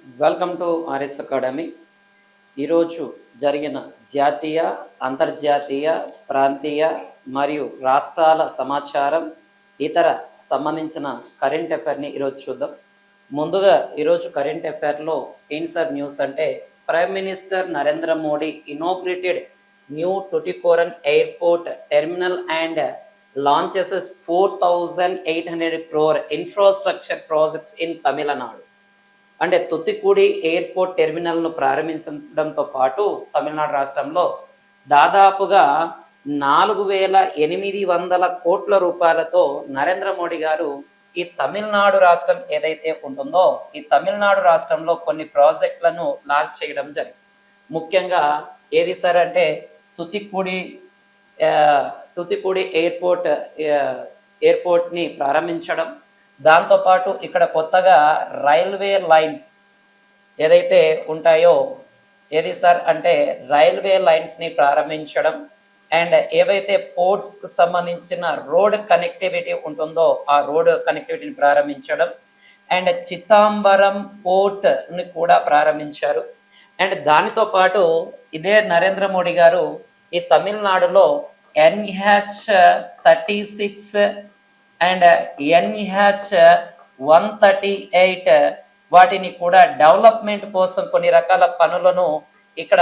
Welcome to RS academy. ఈరోజు జరిగిన జాతీయ, అంతర్జాతీయ, ప్రాంతీయ మరియు రాష్ట్రాల సమాచారం, ఇతర సంబంధించిన కరెంట్ అఫైర్ని ఈరోజు చూద్దాం. ముందుగా ఈరోజు కరెంట్ అఫైర్లో ఏంటి సార్ న్యూస్ అంటే, prime minister Narendra Modi inaugurated new Tuticorin airport terminal and launches 4,800 crore infrastructure projects in Tamil Nadu. అంటే తుత్తికూడి ఎయిర్పోర్ట్ టెర్మినల్ను ప్రారంభించడంతో పాటు తమిళనాడు రాష్ట్రంలో దాదాపుగా 4,800 కోట్ల రూపాయలతో నరేంద్ర మోడీ గారు ఈ తమిళనాడు రాష్ట్రం ఏదైతే ఉంటుందో ఈ తమిళనాడు రాష్ట్రంలో కొన్ని ప్రాజెక్టులను లాంచ్ చేయడం జరిగింది. ముఖ్యంగా ఏది సార్ అంటే తుత్తికూడి ఎయిర్పోర్ట్ని ప్రారంభించడం, దాంతోపాటు ఇక్కడ కొత్తగా రైల్వే లైన్స్ ఏదైతే ఉంటాయో ఏది సార్ అంటే రైల్వే లైన్స్ని ప్రారంభించడం అండ్ ఏవైతే పోర్ట్స్కి సంబంధించిన రోడ్ కనెక్టివిటీ ఉంటుందో ఆ రోడ్ కనెక్టివిటీని ప్రారంభించడం అండ్ చిత్తాంబరం పోర్ట్ని కూడా ప్రారంభించారు. అండ్ దానితో పాటు ఇదే నరేంద్ర మోడీ గారు ఈ తమిళనాడులో NH36 అండ్ NH138 వాటిని కూడా డెవలప్మెంట్ కోసం కొన్ని రకాల పనులను ఇక్కడ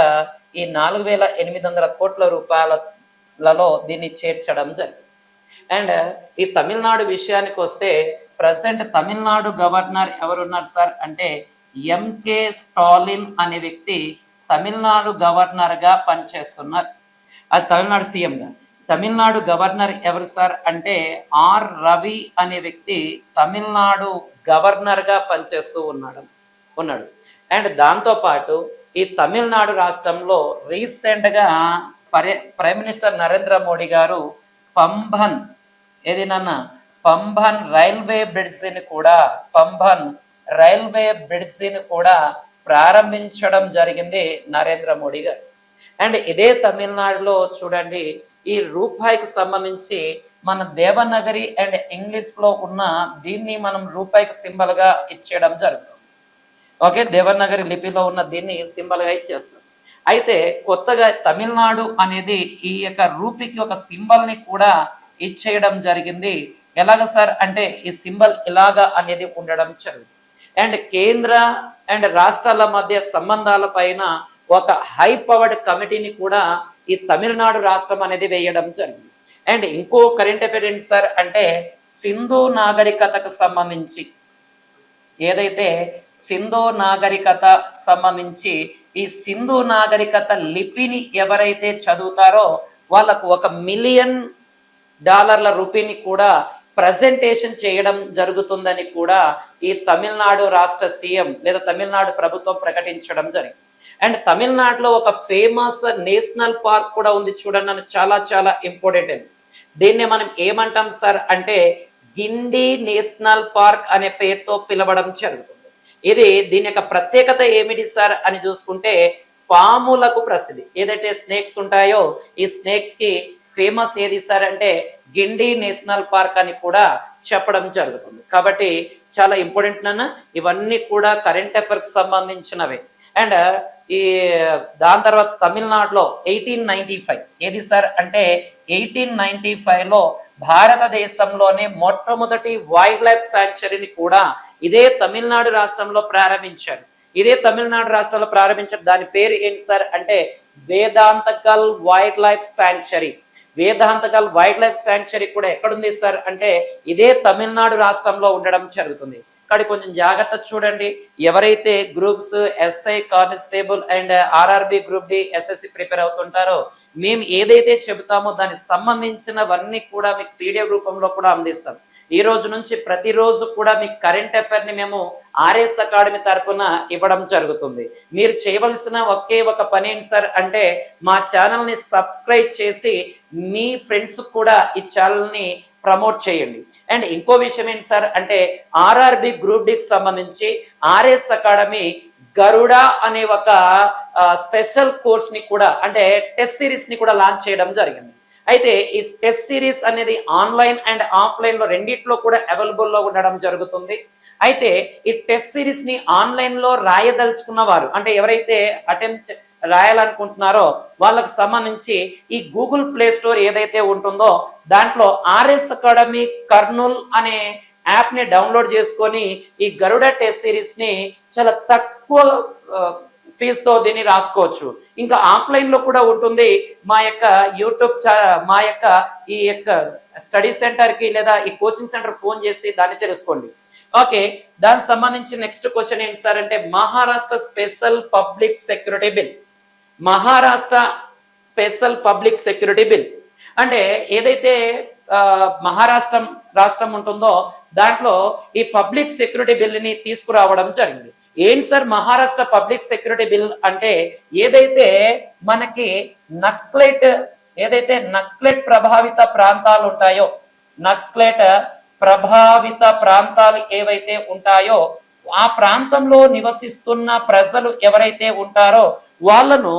ఈ 4,800 కోట్ల రూపాయలలో దీన్ని చేర్చడం జరిగింది. అండ్ ఈ తమిళనాడు విషయానికి వస్తే ప్రజెంట్ తమిళనాడు గవర్నర్ ఎవరున్నారు సార్ అంటే ఎంకే స్టాలిన్ అనే వ్యక్తి తమిళనాడు గవర్నర్గా పనిచేస్తున్నారు. అది తమిళనాడు సీఎంగా. తమిళనాడు గవర్నర్ ఎవరు సార్ అంటే ఆర్ రవి అనే వ్యక్తి తమిళనాడు గవర్నర్గా పనిచేస్తూ ఉన్నాడు. అండ్ దాంతోపాటు ఈ తమిళనాడు రాష్ట్రంలో రీసెంట్గా ప్రైమ్ మినిస్టర్ నరేంద్ర మోడీ గారు పంబన్ రైల్వే బ్రిడ్జిని కూడా ప్రారంభించడం జరిగింది నరేంద్ర మోడీ గారు. అండ్ ఇదే తమిళనాడులో చూడండి, ఈ రూపాయికి సంబంధించి మన దేవనగరి అండ్ ఇంగ్లీష్లో ఉన్న దీన్ని మనం రూపాయికి సింబల్గా ఇచ్చేయడం జరుగుతుంది. ఓకే, దేవనగరి లిపిలో ఉన్న దీన్ని సింబల్గా ఇచ్చేస్తాం. అయితే కొత్తగా తమిళనాడు అనేది ఈ యొక్క రూపీకి ఒక సింబల్ని కూడా ఇచ్చేయడం జరిగింది. ఎలాగ సార్ అంటే ఈ సింబల్ ఇలాగా అనేది ఉండడం జరుగుతుంది. అండ్ కేంద్ర అండ్ రాష్ట్రాల మధ్య సంబంధాల పైన ఒక హై పవర్డ్ కమిటీని కూడా ఈ తమిళనాడు రాష్ట్రం అనేది వేయడం జరిగింది. అండ్ ఇంకో కరెంట్ అఫైర్ ఏంటి సార్ అంటే సింధు నాగరికతకు సంబంధించి ఏదైతే సింధు నాగరికత సంబంధించి ఈ సింధు నాగరికత లిపిని ఎవరైతే చదువుతారో వాళ్ళకు $1 మిలియన్ రూపీని కూడా ప్రజెంటేషన్ చేయడం జరుగుతుందని కూడా ఈ తమిళనాడు రాష్ట్ర సీఎం లేదా తమిళనాడు ప్రభుత్వం ప్రకటించడం జరిగింది. అండ్ తమిళనాడులో ఒక ఫేమస్ నేషనల్ పార్క్ కూడా ఉంది చూడండి, చాలా చాలా ఇంపార్టెంట్ అండి. దీన్ని మనం ఏమంటాం సార్ అంటే గిండి నేషనల్ పార్క్ అనే పేరుతో పిలవడం జరుగుతుంది. దీని యొక్క ప్రత్యేకత ఏమిటి సార్ అని చూసుకుంటే పాములకు ప్రసిద్ధి. ఏదైతే స్నేక్స్ ఉంటాయో ఈ స్నేక్స్ కి ఫేమస్ ఏది సార్ అంటే గిండి నేషనల్ పార్క్ అని కూడా చెప్పడం జరుగుతుంది. కాబట్టి చాలా ఇంపార్టెంట్ అన్న, ఇవన్నీ కూడా కరెంట్ అఫైర్కి సంబంధించినవే. అండ్ దాని తర్వాత తమిళనాడులో 1895 ఏది సార్ అంటే 1895లో భారతదేశంలోనే మొట్టమొదటి వైల్డ్ లైఫ్ శాంక్చురీని కూడా ఇదే తమిళనాడు రాష్ట్రంలో ప్రారంభించారు. దాని పేరు ఏంటి సార్ అంటే Vedanthangal wildlife sanctuary. Vedanthangal wildlife sanctuary కూడా ఎక్కడుంది సార్ అంటే ఇదే తమిళనాడు రాష్ట్రంలో ఉండడం జరుగుతుంది. కానీ కొంచెం జాగ్రత్త చూడండి, ఎవరైతే groups SI constable and RRB group D SSC prepare అవుతుంటారో మేము ఏదైతే చెబుతామో దానికి సంబంధించినవన్నీ కూడా మీకు పీడిఎఫ్ రూపంలో కూడా అందిస్తాం. ఈ రోజు నుంచి ప్రతిరోజు కూడా మీకు కరెంట్ అఫైర్ ని మేము ఆర్ఎస్ అకాడమీ తరఫున ఇవ్వడం జరుగుతుంది. మీరు చేయవలసిన ఒకే ఒక పని ఏంటి సార్ అంటే మా ఛానల్ ని సబ్స్క్రైబ్ చేసి మీ ఫ్రెండ్స్ కూడా ఈ ఛానల్ ని ప్రమోట్ చేయండి. అండ్ ఇంకో విషయం ఏంటి సార్ అంటే ఆర్ఆర్బి గ్రూప్ డికి సంబంధించి ఆర్ఎస్ అకాడమీ గరుడ అనే ఒక స్పెషల్ కోర్స్ ని కూడా అంటే టెస్ట్ సిరీస్ ని కూడా లాంచ్ చేయడం జరిగింది. అయితే ఈ టెస్ట్ సిరీస్ అనేది ఆన్లైన్ అండ్ ఆఫ్లైన్ లో రెండిట్లో కూడా అవైలబుల్ లో ఉండడం జరుగుతుంది. అయితే ఈ టెస్ట్ సిరీస్ ని ఆన్లైన్ లో రాయదలుచుకున్న వారు, అంటే ఎవరైతే అటెంప్ట్ రాయాలనుకుంటున్నారో వాళ్ళకి సంబంధించి ఈ గూగుల్ ప్లే స్టోర్ ఏదైతే ఉంటుందో దాంట్లో ఆర్ఎస్ అకాడమీ కర్నూల్ అనే యాప్ ని డౌన్లోడ్ చేసుకొని ఈ గరుడ టెస్ట్ సిరీస్ ని చాలా తక్కువ ఫీజుతో దీన్ని రాసుకోవచ్చు. ఇంకా ఆఫ్లైన్ లో కూడా ఉంటుంది. మా యొక్క యూట్యూబ్ మా యొక్క ఈ యొక్క స్టడీ సెంటర్ కి లేదా ఈ కోచింగ్ సెంటర్ ఫోన్ చేసి దాన్ని తెలుసుకోండి. ఓకే, దానికి సంబంధించి నెక్స్ట్ క్వశ్చన్ ఏంటి సార్ అంటే Maharashtra special public security bill. Maharashtra special public security bill అంటే ఏదైతే రాష్ట్రం ఉంటుందో దాంట్లో ఈ పబ్లిక్ సెక్యూరిటీ బిల్ ని తీసుకురావడం జరిగింది. ఏంటి sir Maharashtra public security bill అంటే ఏదైతే మనకి నక్సలైట్ ప్రభావిత ప్రాంతాలు ఉంటాయో, నక్సలైట్ ప్రభావిత ప్రాంతాలు ఏవైతే ఉంటాయో ఆ ప్రాంతంలో నివసిస్తున్న ప్రజలు ఎవరైతే ఉంటారో వాళ్ళను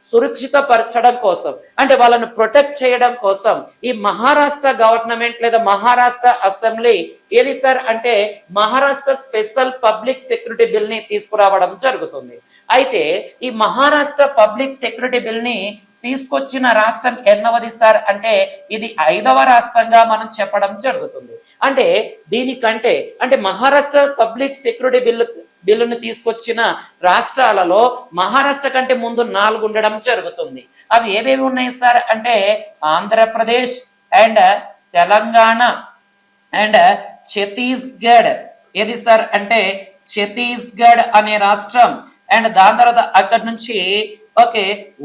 సురక్షితపరచడం కోసం, అంటే వాళ్ళను ప్రొటెక్ట్ చేయడం కోసం ఈ మహారాష్ట్ర గవర్నమెంట్ లేదా మహారాష్ట్ర అసెంబ్లీ ఏది సార్ అంటే Maharashtra special public security bill ని తీసుకురావడం జరుగుతుంది. అయితే ఈ మహారాష్ట్ర పబ్లిక్ సెక్యూరిటీ బిల్ ని తీసుకొచ్చిన రాష్ట్రం ఎన్నవది సార్ అంటే ఇది 5వ రాష్ట్రంగా మనం చెప్పడం జరుగుతుంది. అంటే దీనికంటే అంటే మహారాష్ట్ర పబ్లిక్ సెక్యూరిటీ బిల్లును తీసుకొచ్చిన రాష్ట్రాలలో మహారాష్ట్ర కంటే ముందు 4 ఉండడం జరుగుతుంది. అవి ఏవేవి ఉన్నాయి సార్ అంటే ఆంధ్రప్రదేశ్ అండ్ తెలంగాణ అండ్ ఛత్తీస్గఢ్. ఏది సార్ అంటే ఛత్తీస్గఢ్ అనే రాష్ట్రం అండ్ దాని తర్వాత అక్కడి నుంచి ఓకే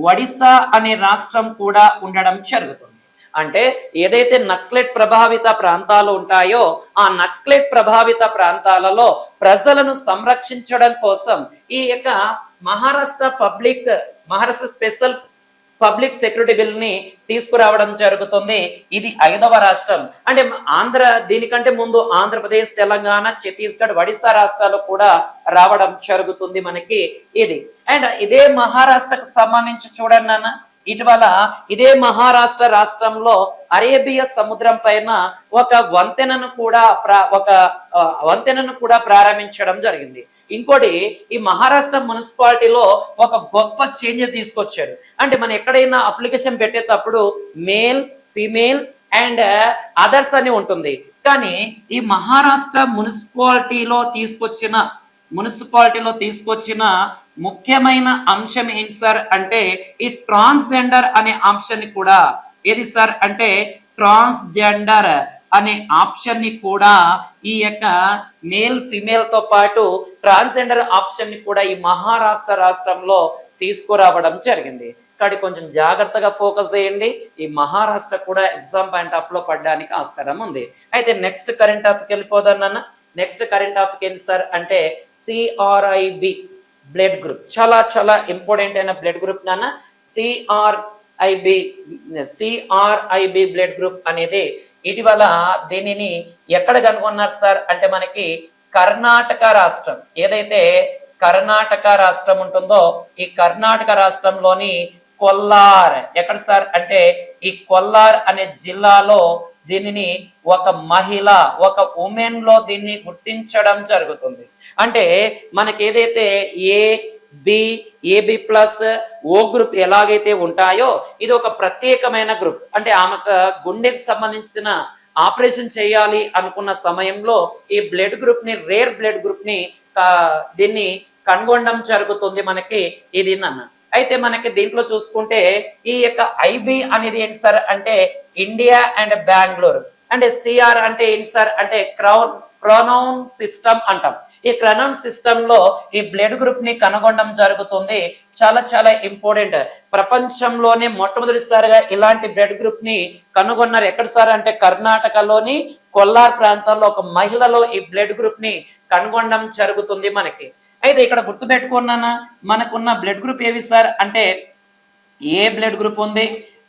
ఒడిశా అనే రాష్ట్రం కూడా ఉండడం జరుగుతుంది. అంటే ఏదైతే నక్సలైట్ ప్రభావిత ప్రాంతాలు ఉంటాయో ఆ నక్సలైట్ ప్రభావిత ప్రాంతాలలో ప్రజలను సంరక్షించడం కోసం ఈ యొక్క Maharashtra special public security bill ని తీసుకురావడం జరుగుతుంది. ఇది 5వ రాష్ట్రం. అంటే దీనికంటే ముందు ఆంధ్రప్రదేశ్, తెలంగాణ, ఛత్తీస్గఢ్, ఒడిశా రాష్ట్రాలు కూడా రావడం జరుగుతుంది మనకి ఇది. అండ్ ఇదే మహారాష్ట్రకు సంబంధించి చూడండి నాన్న, ఇటీవల ఇదే మహారాష్ట్ర రాష్ట్రంలో అరేబియా సముద్రం పైన ఒక వంతెనను కూడా ప్రారంభించడం జరిగింది. ఇంకోటి ఈ మహారాష్ట్ర మున్సిపాలిటీలో ఒక గొప్ప చేంజ్ తీసుకొచ్చారు. అంటే మనం ఎక్కడైనా అప్లికేషన్ పెట్టేటప్పుడు మేల్, ఫీమేల్ అండ్ అదర్స్ అని ఉంటుంది. కానీ ఈ మహారాష్ట్ర మున్సిపాలిటీలో తీసుకొచ్చిన ముఖ్యమైన అంశం ఏంటి సార్ అంటే ఈ ట్రాన్స్జెండర్ అనే అంశాన్ని కూడా ఏది సార్ అంటే ట్రాన్స్జెండర్ అనే ఆప్షన్ ని కూడా ఈ యొక్క మేల్ ఫిమేల్ తో పాటు ట్రాన్స్జెండర్ ఆప్షన్ ని కూడా ఈ మహారాష్ట్ర రాష్ట్రంలో తీసుకురావడం జరిగింది. ఇక్కడ కొంచెం జాగ్రత్తగా ఫోకస్ చేయండి. ఈ మహారాష్ట్ర కూడా ఎగ్జామ్ పాయింట్ ఆఫ్ లో పడడానికి ఆస్కారం ఉంది. అయితే నెక్స్ట్ కరెంట్ టాపిక్ వెళ్ళిపోదాం. నెక్స్ట్ కరెంట్ టాపిక్ ఏంటి సార్ అంటే CRIB బ్లడ్ గ్రూప్. చాలా చాలా ఇంపార్టెంట్ అయిన బ్లడ్ గ్రూప్ నాన్న. CRIB బ్లడ్ గ్రూప్ అనేది ఇటీవల దీనిని ఎక్కడ కనుగొన్నారు సార్ అంటే మనకి కర్ణాటక రాష్ట్రం, ఏదైతే కర్ణాటక రాష్ట్రం ఉంటుందో ఈ కర్ణాటక రాష్ట్రంలోని కొల్లార్, ఎక్కడ సార్ అంటే ఈ కొల్లార్ అనే జిల్లాలో దీనిని ఒక మహిళ, ఒక ఉమెన్ లో దీన్ని గుర్తించడం జరుగుతుంది. అంటే మనకి ఏదైతే ఏబి ప్లస్ ఓ గ్రూప్ ఎలాగైతే ఉంటాయో ఇది ఒక ప్రత్యేకమైన గ్రూప్. అంటే ఆమెకు గుండెకి సంబంధించిన ఆపరేషన్ చేయాలి అనుకున్న సమయంలో ఈ బ్లడ్ గ్రూప్ ని, రేర్ బ్లడ్ గ్రూప్ ని దీన్ని కనుగొనడం జరుగుతుంది మనకి ఇది నాన్న. అయితే మనకి దీంట్లో చూసుకుంటే ఈ యొక్క ఐబి అనేది ఏంటి సార్ అంటే ఇండియా అండ్ బెంగళూరు. అంటే సిఆర్ అంటే ఏంటి సార్ అంటే క్రోనౌన్ సిస్టమ్ అంటాం. ఈ క్రోనౌన్ సిస్టమ్ లో ఈ బ్లడ్ గ్రూప్ ని కనుగొనడం జరుగుతుంది. చాలా చాలా ఇంపార్టెంట్. ప్రపంచంలోనే మొట్టమొదటిసారిగా ఇలాంటి బ్లడ్ గ్రూప్ ని కనుగొన్నారు. ఎక్కడ సార్ అంటే కర్ణాటకలోని కొల్లార్ ప్రాంతంలో ఒక మహిళలో ఈ బ్లడ్ గ్రూప్ ని కనుగొనడం జరుగుతుంది మనకి. అయితే ఇక్కడ గుర్తుపెట్టుకున్నానా, మనకున్న బ్లడ్ గ్రూప్ ఏవి సార్ అంటే ఏ బ్లడ్ గ్రూప్ ఉంది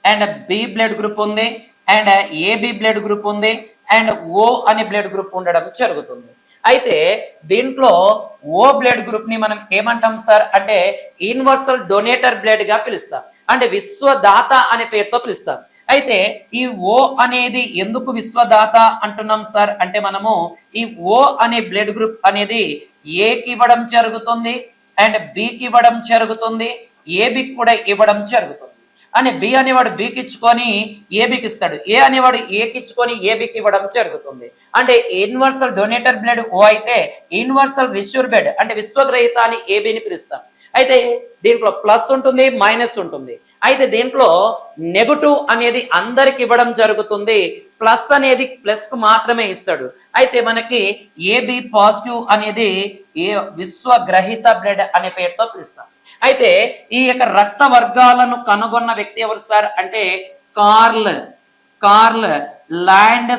అండ్ బి బ్లడ్ గ్రూప్ ఉంది అండ్ ఏబి బ్లడ్ గ్రూప్ ఉంది అండ్ ఓ అనే బ్లడ్ గ్రూప్ ఉండడం జరుగుతుంది. అయితే దీంట్లో ఓ బ్లడ్ గ్రూప్ ని మనం ఏమంటాం సార్ అంటే యూనివర్సల్ డొనేటర్ బ్లడ్ గా పిలుస్తాం. అంటే విశ్వదాత అనే పేరుతో పిలుస్తాం. అయితే ఈ ఓ అనేది ఎందుకు విశ్వదాత అంటున్నాం సార్ అంటే మనము ఈ ఓ అనే బ్లడ్ గ్రూప్ అనేది ఏకి ఇవ్వడం జరుగుతుంది అండ్ బికి ఇవ్వడం జరుగుతుంది, ఏబికి కూడా ఇవ్వడం జరుగుతుంది. అని బి అనేవాడు బికి ఇచ్చుకొని ఏబికి ఇస్తాడు, ఏ అనేవాడు ఏకి ఇచ్చుకొని ఏబికి ఇవ్వడం జరుగుతుంది. అంటే యూనివర్సల్ డొనేటర్ బ్లడ్ ఓ అయితే యూనివర్సల్ రిసీవర్ బ్లడ్ అంటే విశ్వగ్రహీత అని ఏబిని పిలుస్తాం. అయితే దీంట్లో ప్లస్ ఉంటుంది, మైనస్ ఉంటుంది. అయితే దీంట్లో నెగటివ్ అనేది అందరికి ఇవ్వడం జరుగుతుంది, ప్లస్ అనేది ప్లస్ కు మాత్రమే ఇస్తాడు. అయితే మనకి ఏబి పాజిటివ్ అనేది ఏ విశ్వగ్రహీత బ్లడ్ అనే పేరుతో పిలుస్తాం. అయితే ఈ యొక్క రక్త వర్గాలను కనుగొన్న వ్యక్తి ఎవరు సార్ అంటే కార్ల్ ల్యాండ్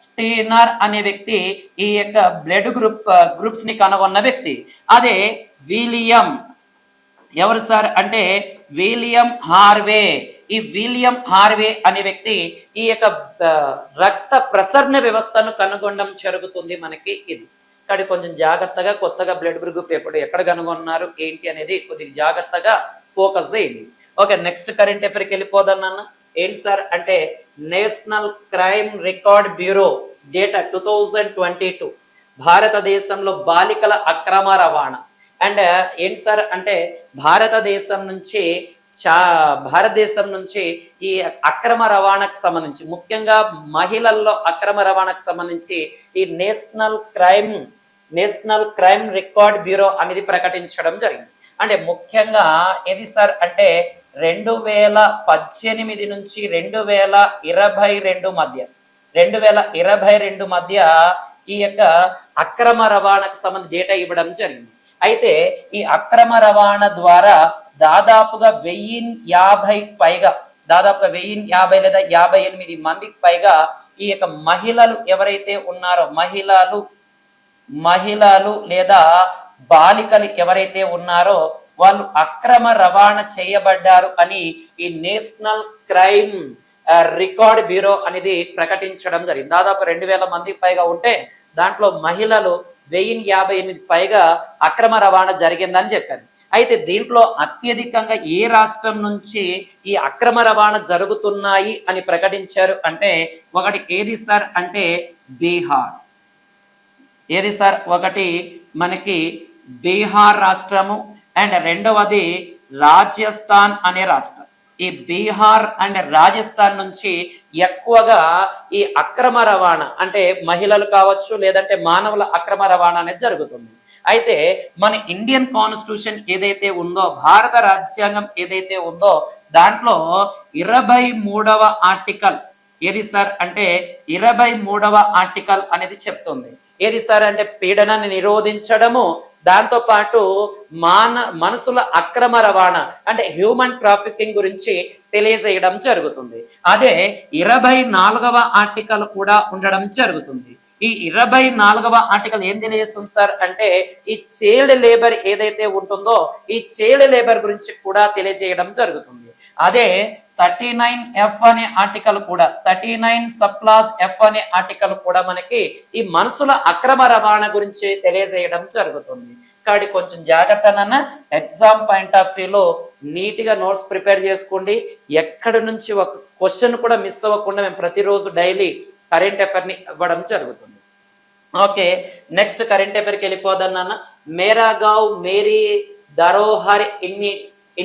స్టీనర్ అనే వ్యక్తి ఈ యొక్క బ్లడ్ గ్రూప్స్ ని కనుగొన్న వ్యక్తి. అదే విలియం ఎవరు సార్ అంటే విలియం హార్వే. ఈ విలియం హార్వే అనే వ్యక్తి ఈ యొక్క రక్త ప్రసరణ వ్యవస్థను కనుగొనడం జరుగుతుంది మనకి. ఇది కానీ కొంచెం జాగ్రత్తగా కొత్తగా బ్లడ్ గ్రూప్ ఎక్కడ కనుగొన్నారు ఏంటి అనేది కొద్దిగా జాగ్రత్తగా ఫోకస్ చేయండి. ఓకే, నెక్స్ట్ కరెంట్ అఫైర్కి వెళ్ళిపోదాం నాన్న. ఏంటి సార్ అంటే national crime record bureau data 2022 భారతదేశంలో బాలికల అక్రమ రవాణా అండ్ ఏంటి సార్ అంటే భారతదేశం నుంచి ఈ అక్రమ రవాణాకు సంబంధించి ముఖ్యంగా మహిళల్లో అక్రమ రవాణాకు సంబంధించి ఈ నేషనల్ క్రైమ్ రికార్డ్ బ్యూరో అనేది ప్రకటించడం జరిగింది. అంటే ముఖ్యంగా ఏది సార్ అంటే 2018 నుంచి 2022 మధ్య ఈ యొక్క అక్రమ రవాణాకు సంబంధించి డేటా ఇవ్వడం జరిగింది. అయితే ఈ అక్రమ రవాణా ద్వారా దాదాపుగా 1050 పైగా దాదాపుగా 1050 లేదా 58 మందికి పైగా ఈ యొక్క మహిళలు ఎవరైతే ఉన్నారో మహిళలు లేదా బాలికలు ఎవరైతే ఉన్నారో వాళ్ళు అక్రమ రవాణా చేయబడ్డారు అని ఈ నేషనల్ క్రైమ్ రికార్డ్ బ్యూరో అనేది ప్రకటించడం జరిగింది. దాదాపు 2000 మందికి పైగా ఉంటే దాంట్లో మహిళలు 1058 పైగా అక్రమ రవాణా జరిగిందని చెప్పారు. అయితే దీంట్లో అత్యధికంగా ఏ రాష్ట్రం నుంచి ఈ అక్రమ రవాణా జరుగుతున్నాయి అని ప్రకటించారు అంటే ఒకటి ఏది సార్ అంటే బీహార్. ఏది సార్ ఒకటి మనకి బీహార్ రాష్ట్రము అండ్ రెండవది రాజస్థాన్ అనే రాష్ట్రం. ఈ బీహార్ అండ్ రాజస్థాన్ నుంచి ఎక్కువగా ఈ అక్రమ రవాణా అంటే మహిళలు కావచ్చు లేదంటే మానవుల అక్రమ రవాణా అనేది జరుగుతుంది. అయితే మన ఇండియన్ కాన్స్టిట్యూషన్ ఏదైతే ఉందో భారత రాజ్యాంగం ఏదైతే ఉందో దాంట్లో 23వ ఆర్టికల్ ఏది సార్ అంటే 23వ ఆర్టికల్ అనేది చెప్తుంది. ఏది సార్ అంటే పీడనాన్ని నిరోధించడము, దాంతో పాటు మనసుల అక్రమ రవాణా అంటే హ్యూమన్ ట్రాఫికింగ్ గురించి తెలియజేయడం జరుగుతుంది. అదే 24వ ఆర్టికల్ కూడా ఉండడం జరుగుతుంది. ఈ 24వ ఆర్టికల్ ఏం తెలియజేస్తుంది సార్ అంటే ఈ చైల్డ్ లేబర్ ఏదైతే ఉంటుందో ఈ చైల్డ్ లేబర్ గురించి కూడా తెలియజేయడం జరుగుతుంది. అదే 39F అనే ఆర్టికల్ కూడా 39 సబ్ క్లాస్ F అనే ఆర్టికల్ కూడా మనకి ఈ మనుషుల అక్రమ రవాణా గురించి తెలియజేయడం జరుగుతుంది. కాబట్టి కొంచెం జాగ్రత్తనన్న ఎగ్జామ్ పాయింట్ ఆఫ్ వ్యూలో నీట్గా నోట్స్ ప్రిపేర్ చేసుకోండి. ఎక్కడి నుంచి ఒక క్వశ్చన్ కూడా మిస్ అవ్వకుండా మేము ప్రతిరోజు డైలీ కరెంట్ అఫైర్ని ఇవ్వడం జరుగుతుంది. ఓకే, నెక్స్ట్ కరెంట్ అఫైర్కి వెళ్ళిపోదాం నాన్న. మేరా గావ్ మేరీ ధరోహర్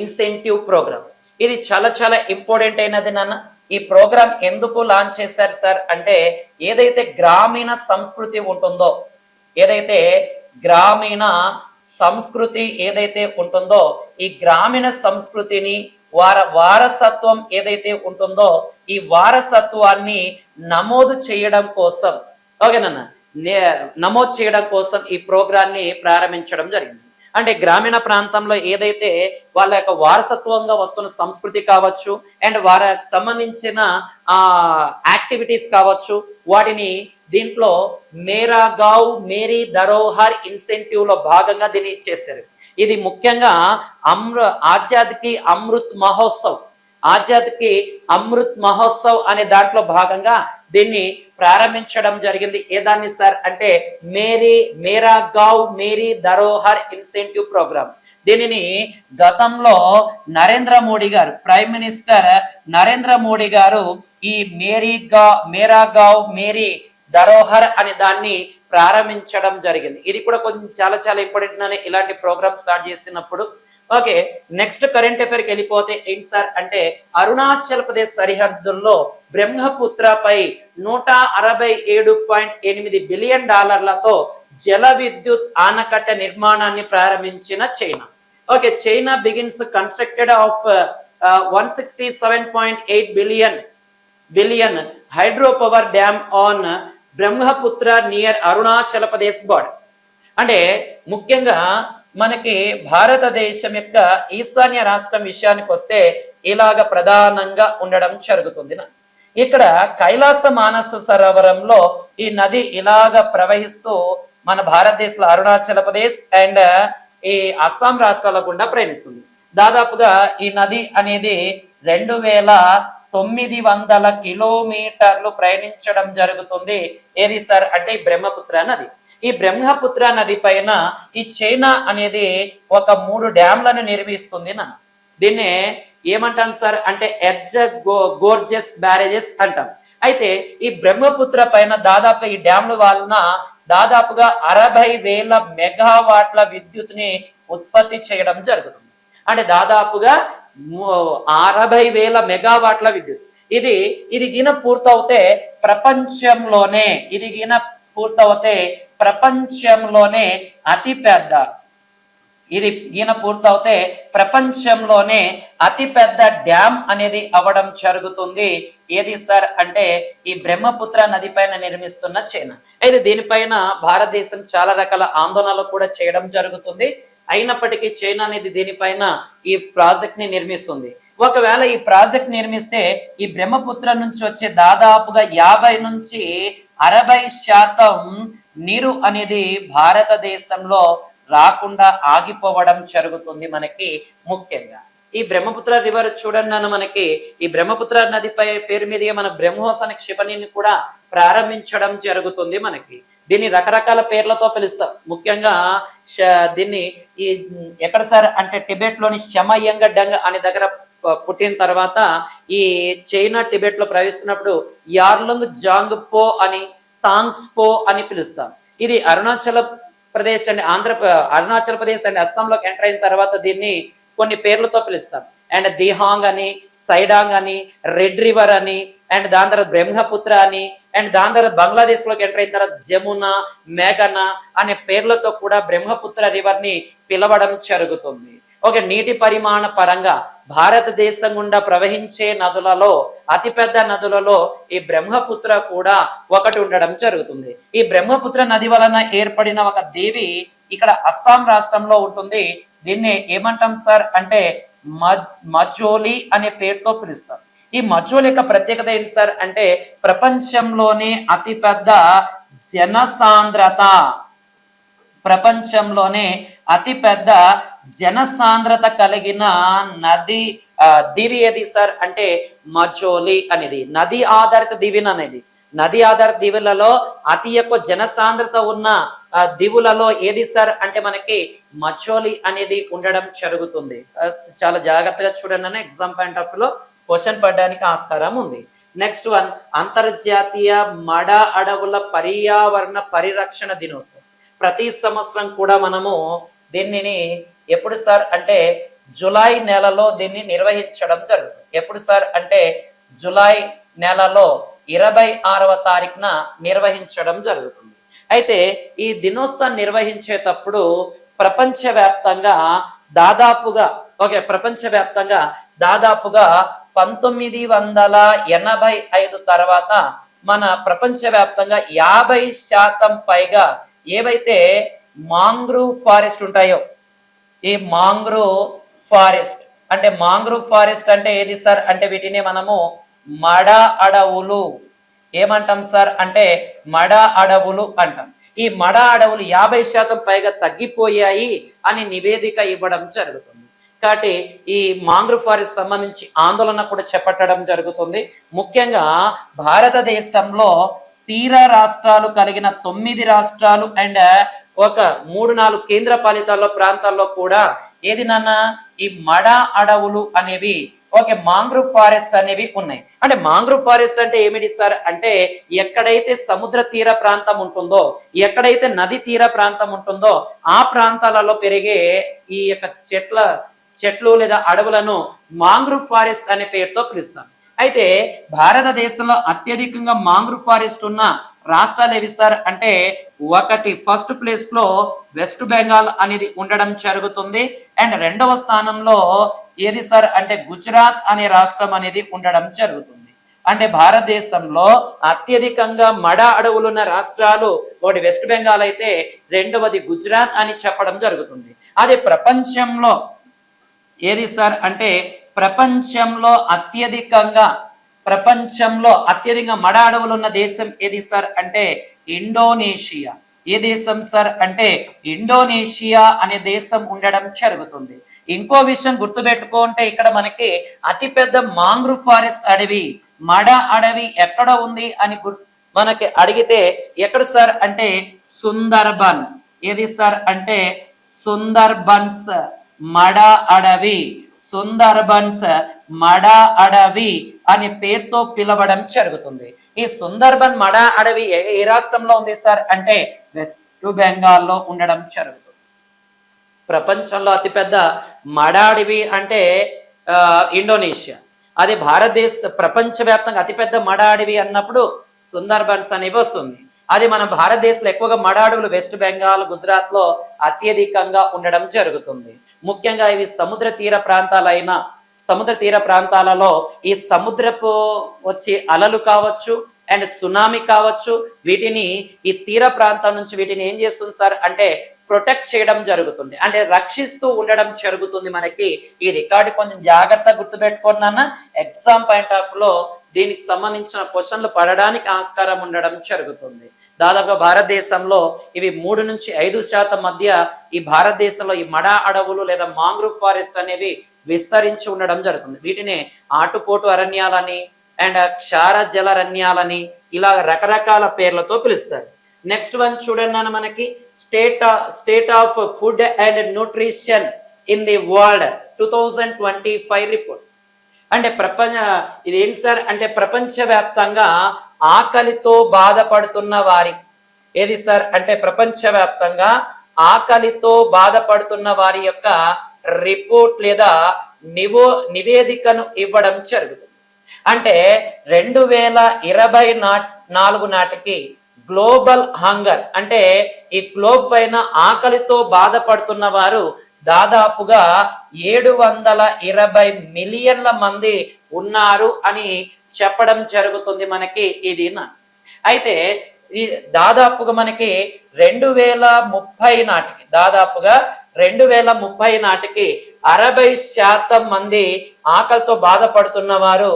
ఇన్సెంటివ్ ప్రోగ్రామ్ ఇది చాలా చాలా ఇంపార్టెంట్ అయినది నాన్న. ఈ ప్రోగ్రామ్ ఎందుకు లాంచ్ చేశారు సార్ అంటే ఏదైతే గ్రామీణ సంస్కృతి ఉంటుందో ఈ గ్రామీణ సంస్కృతిని వారసత్వం ఏదైతే ఉంటుందో ఈ వారసత్వాన్ని నమోదు చేయడం కోసం ఈ ప్రోగ్రాన్ని ప్రారంభించడం జరిగింది. అంటే గ్రామీణ ప్రాంతంలో ఏదైతే వాళ్ళ యొక్క వారసత్వంగా వస్తున్న సంస్కృతి కావచ్చు అండ్ వారికి సంబంధించిన యాక్టివిటీస్ కావచ్చు వాటిని దీంట్లో మేరా గావ్ మేరీ ధరోహర్ ఇన్సెంటివ్ లో భాగంగా దీన్ని చేశారు. ఇది ముఖ్యంగా ఆజాదీ కి అమృత్ మహోత్సవ్ ఆజాద్కి అమృత్ మహోత్సవ్ అనే దాంట్లో భాగంగా దీన్ని ప్రారంభించడం జరిగింది. ఏదాన్ని సార్ అంటే మేరా గావ్ మేరీ ధరోహర్ ఇన్సెంటివ్ ప్రోగ్రామ్. దీనిని గతంలో నరేంద్ర మోడీ గారు, ప్రైమ్ మినిస్టర్ నరేంద్ర మోడీ గారు ఈ మేరా గావ్ మేరీ ధరోహర్ అనే దాన్ని ప్రారంభించడం జరిగింది. ఇది కూడా కొంచెం చాలా చాలా ఇంపార్టెంట్ అని ఇలాంటి ప్రోగ్రామ్ స్టార్ట్ చేసినప్పుడు. ఓకే, నెక్స్ట్ కరెంట్ అఫైర్కి వెళ్ళిపోతే ఏంటి సార్ అంటే అరుణాచల్ ప్రదేశ్ సరిహద్దుల్లో బ్రహ్మపుత్రపై 167.8 బిలియన్ డాలర్లతో జల విద్యుత్ ఆనకట్ట నిర్మాణాన్ని ప్రారంభించిన China. Okay, China begins constructed of 167.8 billion hydro power dam on Brahmaputra near Arunachal Pradesh border. అంటే ముఖ్యంగా మనకి భారతదేశం యొక్క ఈశాన్య రాష్ట్రం విషయానికి వస్తే ఇలాగ ప్రధానంగా ఉండడం జరుగుతుంది. ఇక్కడ కైలాస మానస సరోవరంలో ఈ నది ఇలాగ ప్రవహిస్తూ మన భారతదేశంలో అరుణాచల్ ప్రదేశ్ అండ్ ఈ అస్సాం రాష్ట్రాల గుండా ప్రయాణిస్తుంది. దాదాపుగా ఈ నది అనేది 2900 కిలోమీటర్లు ప్రయాణించడం జరుగుతుంది. ఏది సార్ అంటే ఈ బ్రహ్మపుత్ర నది. ఈ బ్రహ్మపుత్ర నది పైన ఈ చైనా అనేది ఒక 3 డ్యామ్లను నిర్మిస్తుంది. దీన్నే ఏమంటాం సార్ అంటే గోర్జెస్ బ్యారేజెస్ అంటాం. అయితే ఈ బ్రహ్మపుత్ర పైన దాదాపు ఈ డ్యామ్ల వలన దాదాపుగా 60,000 మెగావాట్ల విద్యుత్ని ఉత్పత్తి చేయడం జరుగుతుంది. అంటే దాదాపుగా 60,000 మెగావాట్ల విద్యుత్. ఇది గిన పూర్తవుతే ప్రపంచంలోనే అతిపెద్ద డ్యామ్ అనేది అవ్వడం జరుగుతుంది. ఏది సార్ అంటే ఈ బ్రహ్మపుత్ర నది పైన నిర్మిస్తున్న చైనా. అయితే దీనిపైన భారతదేశం చాలా రకాల ఆందోళనలు కూడా చేయడం జరుగుతుంది. అయినప్పటికీ చైనా అనేది దీనిపైన ఈ ప్రాజెక్ట్ ని నిర్మిస్తుంది. ఒకవేళ ఈ ప్రాజెక్ట్ నిర్మిస్తే ఈ బ్రహ్మపుత్ర నుంచి వచ్చే దాదాపుగా 50 నుంచి 60% నీరు అనేది భారతదేశంలో రాకుండా ఆగిపోవడం జరుగుతుంది. మనకి ముఖ్యంగా ఈ బ్రహ్మపుత్ర రివర్ చూడండి మనకి ఈ బ్రహ్మపుత్ర నదిపై పేరు మీదుగా మన బ్రహ్మోస్ అనే క్షిపణిని కూడా ప్రారంభించడం జరుగుతుంది. మనకి దీన్ని రకరకాల పేర్లతో పిలుస్తాం. ముఖ్యంగా దీన్ని ఈ ఎక్కడ సార్ అంటే టిబెట్ లోని షమయంగడంగ్ అనే దగ్గర పుట్టిన తర్వాత ఈ చైనా టిబెట్ లో ప్రవేశిస్తున్నప్పుడు యార్లుంగ్ జాంగ్ పో అని తాంగ్స్ పో అని పిలుస్తాం. ఇది అరుణాచల్ ప్రదేశ్ అండ్ అరుణాచల్ ప్రదేశ్ అండ్ అస్సాంలోకి ఎంటర్ అయిన తర్వాత దీన్ని కొన్ని పేర్లతో పిలుస్తాం. అండ్ దిహాంగ్ అని, సైడాంగ్ అని, రెడ్ రివర్ అని, అండ్ దాని తర్వాత బ్రహ్మపుత్ర అని, అండ్ దాని తర్వాత బంగ్లాదేశ్ లోకి ఎంటర్ అయిన తర్వాత జమునా, మేఘనా అనే పేర్లతో కూడా బ్రహ్మపుత్ర రివర్ ని పిలవడం జరుగుతుంది. ఓకే, నీటి పరిమాణ పరంగా భారతదేశం గుండా ప్రవహించే నదులలో అతిపెద్ద నదులలో ఈ బ్రహ్మపుత్ర కూడా ఒకటి ఉండడం జరుగుతుంది. ఈ బ్రహ్మపుత్ర నది వలన ఏర్పడిన ఒక దేవి ఇక్కడ అస్సాం రాష్ట్రంలో ఉంటుంది. దీన్ని ఏమంటాం సార్ అంటే మజోలి అనే పేరుతో పిలుస్తాం. ఈ మజోలి యొక్క ప్రత్యేకత ఏంటి సార్ అంటే ప్రపంచంలోనే అతిపెద్ద జనసాంద్రత కలిగిన దివి ఏది సార్ అంటే మజోలి అనేది. నది ఆధారిత దీవులలో అతి ఎక్కువ జనసాంద్రత ఉన్న దీవులలో ఏది సార్ అంటే మనకి మజోలి అనేది ఉండడం జరుగుతుంది. చాలా జాగ్రత్తగా చూడండి అన్న, ఎగ్జామ్ పాయింట్ ఆఫ్ లో క్వశ్చన్ పడడానికి ఆస్కారం ఉంది. నెక్స్ట్ వన్, అంతర్జాతీయ మడ అడవుల పర్యావరణ పరిరక్షణ దినోత్సవం. ప్రతి సంవత్సరం కూడా మనము దీనిని ఎప్పుడు సార్ అంటే జూలై నెలలో దీన్ని నిర్వహించడం జరుగుతుంది. ఎప్పుడు సార్ అంటే జూలై నెలలో 26వ తారీఖున నిర్వహించడం జరుగుతుంది. అయితే ఈ దినోత్సవం నిర్వహించేటప్పుడు ప్రపంచవ్యాప్తంగా దాదాపుగా 1985 తర్వాత మన ప్రపంచవ్యాప్తంగా 50% పైగా ఏవైతే మాంగ్రూవ్ ఫారెస్ట్ ఉంటాయో, ఈ మాంగ్రూవ్ ఫారెస్ట్ అంటే ఏది సార్ అంటే వీటిని మనము మడ అడవులు ఏమంటాం సార్ అంటే మడ అడవులు అంటాం. ఈ మడ అడవులు 50% పైగా తగ్గిపోయాయి అని నివేదిక ఇవ్వడం జరుగుతుంది. కాబట్టి ఈ మాంగ్రూవ్ ఫారెస్ట్ సంబంధించి ఆందోళన కూడా చేపట్టడం జరుగుతుంది. ముఖ్యంగా భారతదేశంలో తీర రాష్ట్రాలు కలిగిన 9 రాష్ట్రాలు అండ్ ఒక 3-4 కేంద్ర పాలిత ప్రాంతాల్లో కూడా ఏది నాన్న ఈ మడ అడవులు అనేవి ఓకే మాంగ్రూవ్ ఫారెస్ట్ అనేవి ఉన్నాయి. అంటే మాంగ్రూవ్ ఫారెస్ట్ అంటే ఏమిటి సార్ అంటే ఎక్కడైతే సముద్ర తీర ప్రాంతం ఉంటుందో, ఎక్కడైతే నది తీర ప్రాంతం ఉంటుందో ఆ ప్రాంతాలలో పెరిగే ఈ యొక్క చెట్లు లేదా అడవులను మాంగ్రూవ్ ఫారెస్ట్ అనే పేరుతో పిలుస్తాం. అయితే భారతదేశంలో అత్యధికంగా మాంగ్రూవ్ ఫారెస్ట్ ఉన్న రాష్ట్రాలు ఏవి సార్ అంటే ఒకటి ఫస్ట్ ప్లేస్ లో వెస్ట్ బెంగాల్ అనేది ఉండడం జరుగుతుంది. అండ్ రెండవ స్థానంలో ఏది సార్ అంటే గుజరాత్ అనే రాష్ట్రం అనేది ఉండడం జరుగుతుంది. అంటే భారతదేశంలో అత్యధికంగా మడ అడవులున్న రాష్ట్రాలు ఒకటి వెస్ట్ బెంగాల్ అయితే రెండవది గుజరాత్ అని చెప్పడం జరుగుతుంది. అదే ప్రపంచంలో ఏది సార్ అంటే ప్రపంచంలో అత్యధికంగా మడ అడవులు ఉన్న దేశం ఏది సార్ అంటే ఇండోనేషియా. ఏ దేశం సార్ అంటే ఇండోనేషియా అనే దేశం ఉండడం జరుగుతుంది. ఇంకో విషయం గుర్తుపెట్టుకుంటే ఇక్కడ మనకి అతిపెద్ద మాంగ్రూవ్ ఫారెస్ట్ అడవి మడ అడవి ఎక్కడ ఉంది అని మనకి అడిగితే ఎక్కడ సార్ అంటే సుందర్బన్. ఏది సార్ అంటే సుందర్బన్స్ మడ అడవి, సుందర్బన్స్ మడ అడవి అనే పేరుతో పిలవడం జరుగుతుంది. ఈ సుందర్బన్ మడ అడవి ఏ రాష్ట్రంలో ఉంది సార్ అంటే వెస్ట్ బెంగాల్లో ఉండడం జరుగుతుంది. ప్రపంచంలో అతిపెద్ద మడ అడవి అంటే ఇండోనేషియా. అది ప్రపంచవ్యాప్తంగా అతిపెద్ద మడ అడవి అన్నప్పుడు సుందర్బన్స్ అనేవి వస్తుంది. అది మన భారతదేశంలో ఎక్కువగా మడ అడవులు వెస్ట్ బెంగాల్, గుజరాత్ లో అత్యధికంగా ఉండడం జరుగుతుంది. ముఖ్యంగా ఇవి సముద్ర తీర ప్రాంతాలలో ఈ సముద్రపు వచ్చి అలలు కావచ్చు అండ్ సునామీ కావచ్చు, వీటిని ఈ తీర ప్రాంతం నుంచి వీటిని ఏం చేస్తుంది సార్ అంటే ప్రొటెక్ట్ చేయడం జరుగుతుంది, అంటే రక్షిస్తూ ఉండడం జరుగుతుంది. మనకి ఇది కాబట్టి కొంచెం జాగ్రత్తగా గుర్తుపెట్టుకున్నా ఎగ్జామ్ పాయింట్ ఆఫ్ లో దీనికి సంబంధించిన క్వశ్చన్లు పడడానికి ఆస్కారం ఉండడం జరుగుతుంది. దాదాపుగా భారతదేశంలో ఇవి 3 నుంచి 5% మధ్య ఈ భారతదేశంలో ఈ మడ అడవులు లేదా మాంగ్రూవ్ ఫారెస్ట్ అనేవి విస్తరించి ఉండడం జరుగుతుంది. వీటిని ఆటుపోటు అరణ్యాలని అండ్ క్షార జలరణ్యాలని ఇలా రకరకాల పేర్లతో పిలుస్తారు. నెక్స్ట్ వన్ చూడండి అన్న మనకి state of food and nutrition in the world 2025 report. అంటే ఇది ఏంటి సార్ అంటే ప్రపంచవ్యాప్తంగా ఆకలితో బాధపడుతున్న వారి ఏది సార్ అంటే ప్రపంచవ్యాప్తంగా ఆకలితో బాధపడుతున్న వారి యొక్క రిపోర్ట్ లేదా నివేదికను ఇవ్వడం జరుగుతుంది. అంటే 2024 నాటికి గ్లోబల్ హంగర్ అంటే ఈ గ్లోబ్ పైన ఆకలితో బాధపడుతున్న వారు దాదాపుగా 720 మిలియన్ల మంది ఉన్నారు అని చెప్పడం జరుగుతుంది మనకి ఇది. అయితే ఈ దాదాపుగా మనకి 2030 నాటికి 60% మంది ఆకలితో బాధపడుతున్న వారు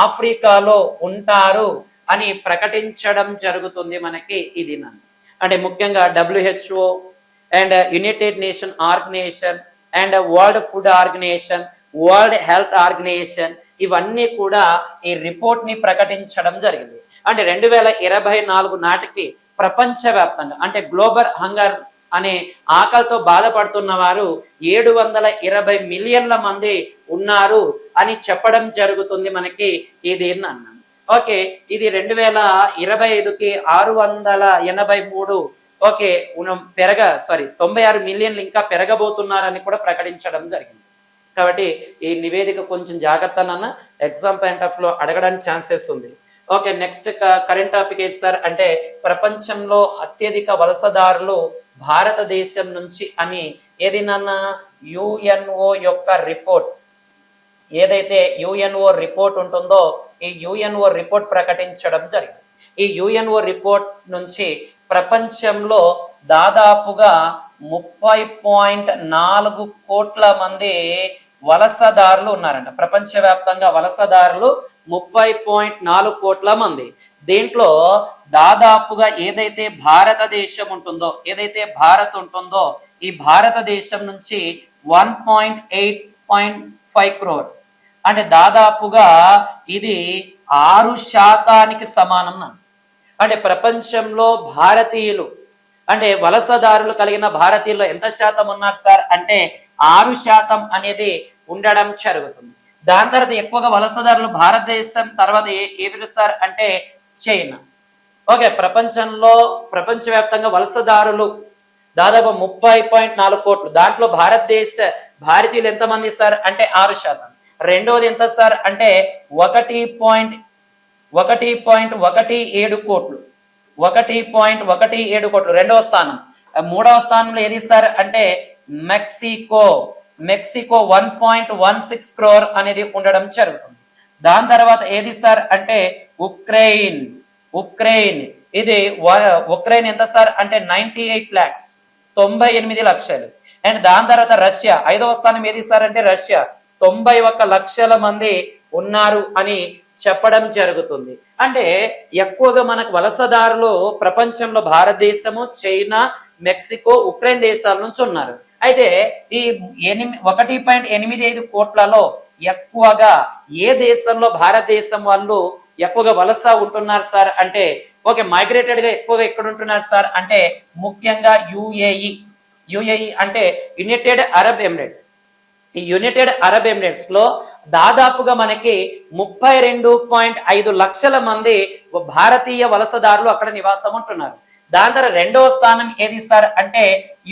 ఆఫ్రికాలో ఉంటారు అని ప్రకటించడం జరుగుతుంది మనకి ఇది. అంటే ముఖ్యంగా WHO and United Nation Organization and World Food Organization, World Health Organization ఇవన్నీ కూడా ఈ రిపోర్ట్ ని ప్రకటించడం జరిగింది. అంటే 2024 నాటికి ప్రపంచవ్యాప్తంగా అంటే గ్లోబల్ హంగర్ అనే ఆకలితో బాధపడుతున్న వారు 720 మిలియన్ల మంది ఉన్నారు అని చెప్పడం జరుగుతుంది మనకి ఇది అన్నాను. ఓకే, ఇది 2025కి 683 ఓకే 96 మిలియన్లు ఇంకా పెరగబోతున్నారని కూడా ప్రకటించడం జరిగింది. కాబట్టి ఈ నివేదిక కొంచెం జాగ్రత్త నాన్న ఎగ్జామ్ పాయింట్ ఆఫ్ లో అడగడానికి ఛాన్సెస్ ఉంది. ఓకే, నెక్స్ట్ కరెంట్ టాపిక్ ఏది సార్ అంటే ప్రపంచంలో అత్యధిక వలసదారులు భారతదేశం నుంచి అని ఏది నాన్న యుఎన్ఓ యొక్క రిపోర్ట్. ఏదైతే యుఎన్ఓ రిపోర్ట్ ఉంటుందో ఈ యుఎన్ఓ రిపోర్ట్ ప్రకటించడం జరిగింది. ఈ యుఎన్ఓ రిపోర్ట్ నుంచి ప్రపంచంలో దాదాపుగా 30.4 కోట్ల మంది వలసదారులు ఉన్నారంట. ప్రపంచవ్యాప్తంగా వలసదారులు 30.4 కోట్ల మంది. దీంట్లో దాదాపుగా ఏదైతే భారతదేశం ఉంటుందో, ఏదైతే భారత్ ఉంటుందో ఈ భారతదేశం నుంచి 1.8 1.5 crore. అంటే దాదాపుగా ఇది 6% సమానం. అంటే ప్రపంచంలో భారతీయులు అంటే వలసదారులు కలిగిన భారతీయులు ఎంత శాతం ఉన్నారు సార్ అంటే 6% అనేది ఉండడం జరుగుతుంది. దాని తర్వాత ఎక్కువగా వలసదారులు భారతదేశం తర్వాత ఏవి సార్ అంటే చైనా. ఓకే, ప్రపంచవ్యాప్తంగా వలసదారులు దాదాపు 30.4 కోట్లు. దాంట్లో భారతీయులు ఎంతమంది సార్ అంటే 6%. రెండవది ఎంత సార్ అంటే 1.17 కోట్లు. 1.17 కోట్లు రెండవ స్థానం. మూడవ స్థానంలో ఏది సార్ అంటే మెక్సికో 1.16 crore అనేది ఉండడం జరుగుతుంది. దాని తర్వాత ఏది సార్ అంటే ఉక్రెయిన్ ఇది ఉక్రెయిన్ ఎంత సార్ అంటే 98 lakhs 98 లక్షలు. అండ్ దాని తర్వాత రష్యా ఐదవ స్థానం ఏది సార్ అంటే రష్యా 91 లక్షల మంది ఉన్నారు అని చెప్పడం జరుగుతుంది. అంటే ఎక్కువగా మనకు వలసదారులు ప్రపంచంలో భారతదేశము, చైనా, మెక్సికో, ఉక్రెయిన్ దేశాల నుంచి ఉన్నారు. అయితే ఈ 1.85 కోట్లలో ఎక్కువగా ఏ దేశంలో భారతదేశం వాళ్ళు ఎక్కువగా వలస ఉంటున్నారు సార్ అంటే ఓకే మైగ్రేటెడ్ గా ఎక్కువగా ఎక్కడ ఉంటున్నారు సార్ అంటే ముఖ్యంగా యుఏఈ అంటే యునైటెడ్ అరబ్ ఎమిరేట్స్. ఈ యునైటెడ్ అరబ్ ఎమిరేట్స్ లో దాదాపుగా మనకి 32.5 లక్షల మంది భారతీయ వలసదారులు అక్కడ నివాసం ఉంటున్నారు. దాని తర్వాత రెండవ స్థానం ఏది సార్ అంటే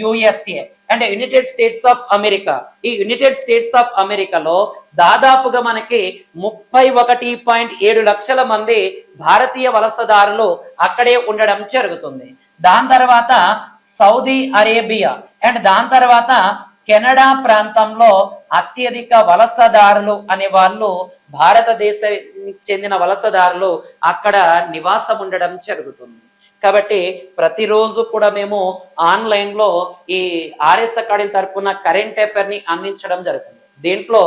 యుఎస్ఏ అంటే యునైటెడ్ స్టేట్స్ ఆఫ్ అమెరికా. ఈ యునైటెడ్ స్టేట్స్ ఆఫ్ అమెరికాలో దాదాపుగా మనకి 31.7 లక్షల మంది భారతీయ వలసదారులు అక్కడే ఉండడం జరుగుతుంది. దాని తర్వాత సౌదీ అరేబియా అండ్ దాని తర్వాత కెనడా ప్రాంతంలో అత్యధిక వలసదారులు అనే వాళ్ళు భారతదేశానికి చెందిన వలసదారులు అక్కడ నివాసం ఉండడం జరుగుతుంది. కాబట్టి ప్రతిరోజు కూడా మేము ఆన్లైన్ లో ఈ ఆర్ఎస్ అకాడమీ తరఫున కరెంట్ అఫైర్ ని అందించడం జరుగుతుంది. దీంట్లో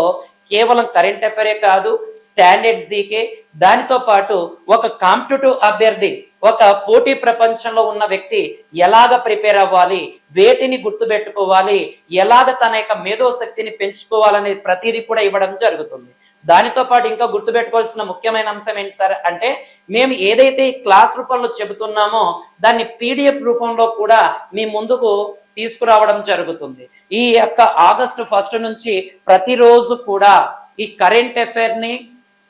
కేవలం కరెంట్ అఫైరే కాదు, స్టాండర్డ్ జీకే, దానితో పాటు ఒక కాంపిటేటివ్ అభ్యర్థి ఒక పోటీ ప్రపంచంలో ఉన్న వ్యక్తి ఎలాగ ప్రిపేర్ అవ్వాలి, వేటిని గుర్తుపెట్టుకోవాలి, ఎలాగ తన యొక్క మేధోశక్తిని పెంచుకోవాలనే ప్రతిదీ కూడా ఇవ్వడం జరుగుతుంది. దానితో పాటు ఇంకా గుర్తుపెట్టుకోవాల్సిన ముఖ్యమైన అంశం ఏంటి సార్ అంటే మేము ఏదైతే క్లాస్ రూపంలో చెబుతున్నామో దాన్ని పీడిఎఫ్ రూపంలో కూడా మీ ముందుకు తీసుకురావడం జరుగుతుంది. ఈ యొక్క ఆగస్టు 1 నుంచి ప్రతిరోజు కూడా ఈ కరెంట్ అఫైర్ ని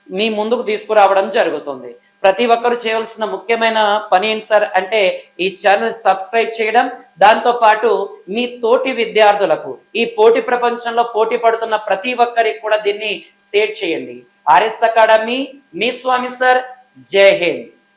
మీ ముందుకు తీసుకురావడం జరుగుతుంది. ప్రతి ఒక్కరు చేయవలసిన ముఖ్యమైన పని ఏంటి సార్ అంటే ఈ ఛానల్ సబ్స్క్రైబ్ చేయడం, దాంతో పాటు మీ తోటి విద్యార్థులకు ఈ పోటీ ప్రపంచంలో పోటీ పడుతున్న ప్రతి ఒక్కరికి కూడా దీన్ని షేర్ చేయండి. ఆర్ఎస్ అకాడమీ మీ స్వామి సార్. జై హింద్.